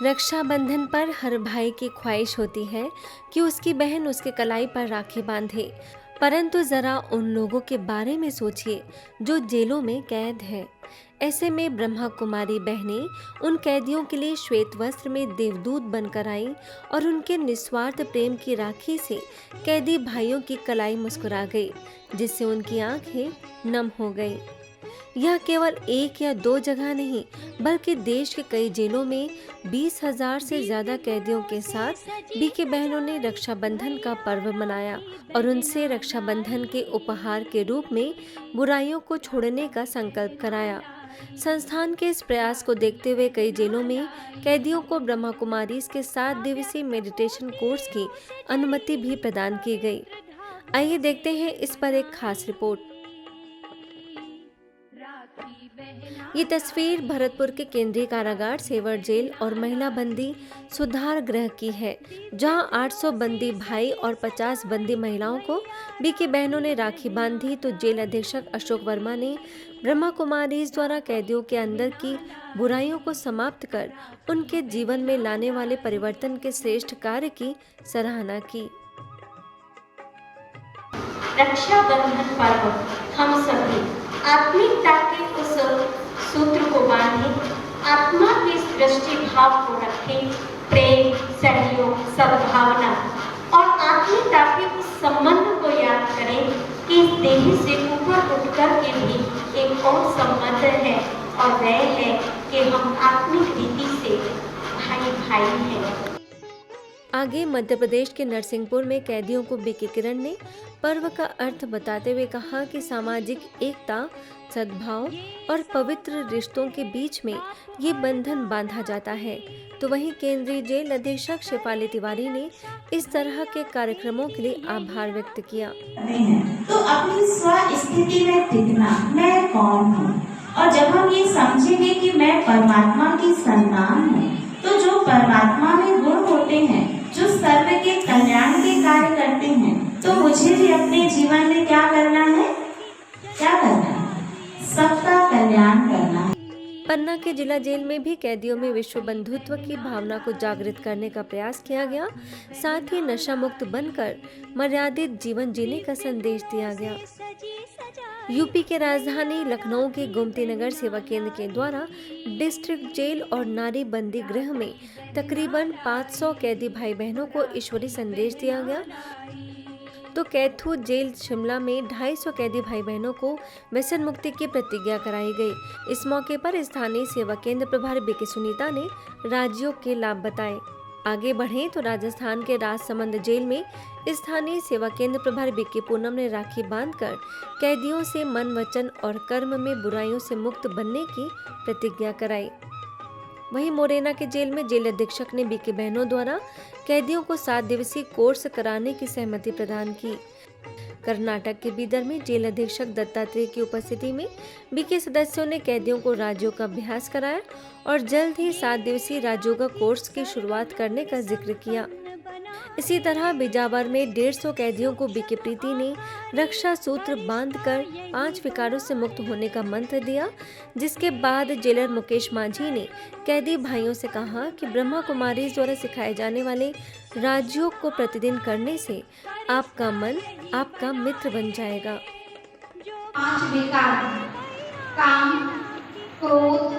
रक्षाबंधन पर हर भाई की ख्वाहिश होती है कि उसकी बहन उसके कलाई पर राखी बांधे, परंतु जरा उन लोगों के बारे में सोचिए जो जेलों में कैद है। ऐसे में ब्रह्मा कुमारी बहनें उन कैदियों के लिए श्वेत वस्त्र में देवदूत बनकर आई और उनके निस्वार्थ प्रेम की राखी से कैदी भाइयों की कलाई मुस्कुरा गई, जिससे उनकी आंखें नम हो गई। यह केवल एक या दो जगह नहीं, बल्कि देश के कई जेलों में 20,000 से ज्यादा कैदियों के साथ बीके बहनों ने रक्षाबंधन का पर्व मनाया और उनसे रक्षाबंधन के उपहार के रूप में बुराइयों को छोड़ने का संकल्प कराया। संस्थान के इस प्रयास को देखते हुए कई जेलों में कैदियों को ब्रह्मा कुमारी के 7 दिवसीय मेडिटेशन कोर्स की अनुमति भी प्रदान की गई। आइए देखते हैं इस पर एक खास रिपोर्ट। ये तस्वीर भरतपुर के केंद्रीय कारागार सेवर जेल और महिला बंदी सुधार गृह की है, जहां 800 बंदी भाई और 50 बंदी महिलाओं को बीके बहनों ने राखी बांधी। तो जेल अधीक्षक अशोक वर्मा ने ब्रह्मा कुमारी द्वारा कैदियों के अंदर की बुराइयों को समाप्त कर उनके जीवन में लाने वाले परिवर्तन के श्रेष्ठ कार्य की सराहना की। रक्षाबंधन पर्व हम सभी आत्मिकता के उस सूत्र को बांधे, आत्मा के दृष्टि भाव को रखें, प्रेम, सहयोग, सद्भावना और आत्मिकता के उस संबंध को याद करें कि इस देह से ऊपर उठकर के भी एक और संबंध है, और वह है कि हम आत्मिक रीति से भाई भाई हैं। आगे मध्य प्रदेश के नरसिंहपुर में कैदियों को बीके किरण ने पर्व का अर्थ बताते हुए कहा कि सामाजिक एकता, सद्भाव और पवित्र रिश्तों के बीच में ये बंधन बांधा जाता है। तो वहीं केंद्रीय जेल अधीक्षक शेफाली तिवारी ने इस तरह के कार्यक्रमों के लिए आभार व्यक्त किया। तो अपनी स्व स्थिति में टिकना, मैं कौन हूँ, और जब हम ये समझेंगे कि मैं परमात्मा की संतान हूँ, तो जो परमात्मा में गुण होते हैं, जो सर्व के कल्याण के कार्य करते हैं, तो मुझे भी अपने जीवन में क्या करना है? सबका कल्याण करना है। पन्ना के जिला जेल में भी कैदियों में विश्व बंधुत्व की भावना को जागृत करने का प्रयास किया गया। साथ ही नशा मुक्त बनकर मर्यादित जीवन जीने का संदेश दिया गया। यूपी के राजधानी लखनऊ के गोमती नगर सेवा केंद्र के द्वारा डिस्ट्रिक्ट जेल और नारी बंदी गृह में तकरीबन 500 कैदी भाई बहनों को ईश्वरी संदेश दिया गया। तो कैथू जेल शिमला में 250 कैदी भाई बहनों को व्यसन मुक्ति की प्रतिज्ञा कराई गई। इस मौके पर स्थानीय सेवा केंद्र प्रभारी बीके सुनीता ने राजयोग के लाभ बताए। आगे बढ़े तो राजस्थान के राजसमंद जेल में स्थानीय सेवा केंद्र प्रभारी बीके पूनम ने राखी बांधकर कैदियों से मन, वचन और कर्म में बुराइयों से मुक्त बनने की प्रतिज्ञा कराई। वहीं मोरेना के जेल में जेल अधीक्षक ने बीके बहनों द्वारा कैदियों को 7 दिवसीय कोर्स कराने की सहमति प्रदान की। कर्नाटक के बीदर में जेल अधीक्षक दत्तात्रेय की उपस्थिति में बीके सदस्यों ने कैदियों को राजयोग का अभ्यास कराया और जल्द ही 7 दिवसीय राजयोगा कोर्स की शुरुआत करने का जिक्र किया। इसी तरह बिजावर में 150 कैदियों को बीके प्रीति ने रक्षा सूत्र बांधकर 5 विकारों से मुक्त होने का मंत्र दिया, जिसके बाद जेलर मुकेश माझी ने कैदी भाइयों से कहा कि ब्रह्मा कुमारी द्वारा सिखाए जाने वाले राजयोग को प्रतिदिन करने से आपका मन आपका मित्र बन जाएगा। 5 विकार, काम, क्रोध,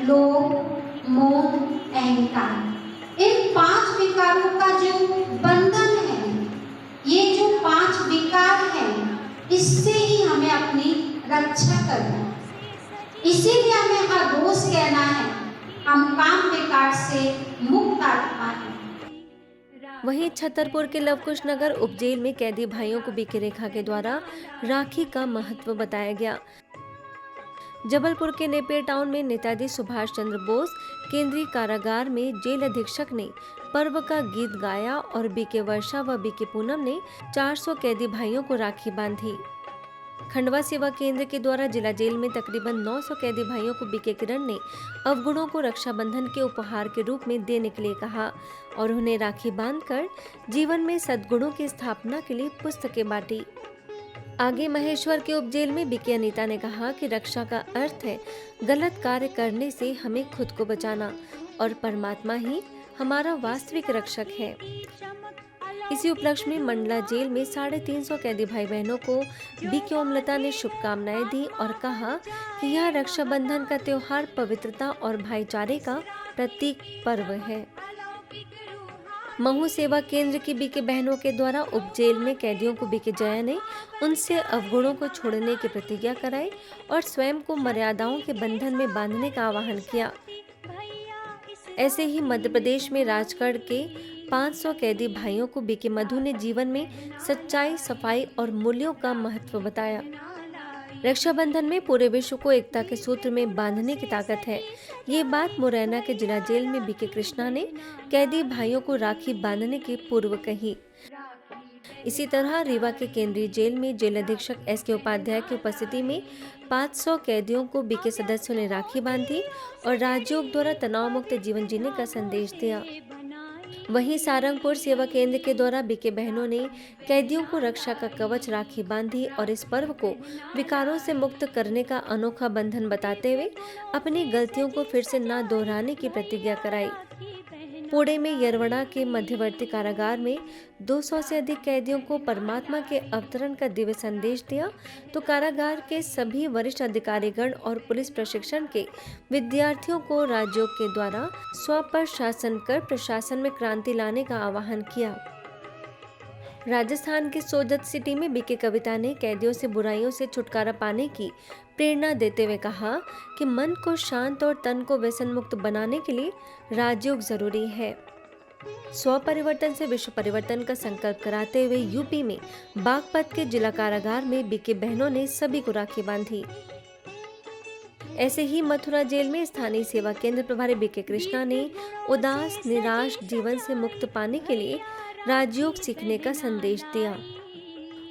लोभ, मोह, अहंकार, इन 5 विकारों का जो बंधन है, ये जो 5 विकार हैं, इससे ही हमें अपनी रक्षा करना है। इसीलिए हमें हर रोज कहना है, हम काम विकार से मुक्त आत्मा हैं। वहीं छतरपुर के लवकुश नगर उपजेल में कैदी भाइयों को बीके रेखा के द्वारा राखी का महत्व बताया गया। जबलपुर के नेपियर टाउन में नेताजी सुभाष चंद्र बोस केंद्रीय कारागार में जेल अधीक्षक ने पर्व का गीत गाया और बीके वर्षा व बीके पूनम ने 400 कैदी भाइयों को राखी बांधी। खंडवा सेवा केंद्र के द्वारा जिला जेल में तकरीबन 900 कैदी भाइयों को बीके किरण ने अवगुणों को रक्षाबंधन के उपहार के रूप में देने के लिए कहा और उन्हें राखी बांधकर जीवन में सद्गुणों की स्थापना के लिए पुस्तकें बांटी। आगे महेश्वर के उपजेल में बीके अनीता ने कहा कि रक्षा का अर्थ है गलत कार्य करने से हमें खुद को बचाना और परमात्मा ही हमारा वास्तविक रक्षक है। इसी उपलक्ष्य में मंडला जेल में 350 कैदी भाई बहनों को बीके ओमलता ने शुभकामनाएं दी और कहा कि यह रक्षाबंधन का त्योहार पवित्रता और भाईचारे का प्रतीक पर्व है। महू सेवा केंद्र की बीके बहनों के द्वारा उप जेल में कैदियों को बीके जया ने उनसे अवगुणों को छोड़ने की प्रतिज्ञा कराई और स्वयं को मर्यादाओं के बंधन में बांधने का आह्वान किया। ऐसे ही मध्य प्रदेश में राजगढ़ के 500 कैदी भाइयों को बीके मधु ने जीवन में सच्चाई, सफाई और मूल्यों का महत्व बताया। रक्षाबंधन में पूरे विश्व को एकता के सूत्र में बांधने की ताकत है। ये बात मुरैना के जिला जेल में बीके कृष्णा ने कैदी भाइयों को राखी बांधने के पूर्व कही। इसी तरह रीवा के केंद्रीय जेल में जेल अधीक्षक एस के उपाध्याय की उपस्थिति में 500 कैदियों को बीके सदस्यों ने राखी बांधी और राजयोग द्वारा तनाव मुक्त जीवन जीने का संदेश दिया। वहीं सारंगपुर सेवा केंद्र के द्वारा बीके बहनों ने कैदियों को रक्षा का कवच राखी बांधी और इस पर्व को विकारों से मुक्त करने का अनोखा बंधन बताते हुए अपनी गलतियों को फिर से न दोहराने की प्रतिज्ञा कराई। पुणे में यरवड़ा के मध्यवर्ती कारागार में 200 से अधिक कैदियों को परमात्मा के अवतरण का दिव्य संदेश दिया, तो कारागार के सभी वरिष्ठ अधिकारीगण और पुलिस प्रशिक्षण के विद्यार्थियों को राजयोग के द्वारा स्व पर शासन कर प्रशासन में क्रांति लाने का आह्वान किया। राजस्थान के सोजत सिटी में बीके कविता ने कैदियों से बुराइयों से छुटकारा पाने की प्रेरणा देते हुए कहा कि मन को शांत और तन को व्यसन मुक्त बनाने के लिए राजयोग जरूरी है। स्व परिवर्तन से विश्व परिवर्तन का संकल्प कराते हुए यूपी में बागपत के जिला कारागार में बीके बहनों ने सभी को राखी बांधी। ऐसे ही मथुरा जेल में स्थानीय सेवा केंद्र प्रभारी बीके कृष्णा ने उदास निराश जीवन से मुक्त पाने के लिए राजयोग सीखने का संदेश दिया।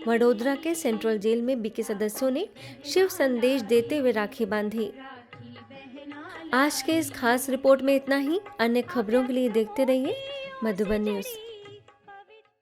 वडोदरा के सेंट्रल जेल में बीके सदस्यों ने शिव संदेश देते हुए राखी बांधी। आज के इस खास रिपोर्ट में इतना ही। अन्य खबरों के लिए देखते रहिए मधुबन न्यूज।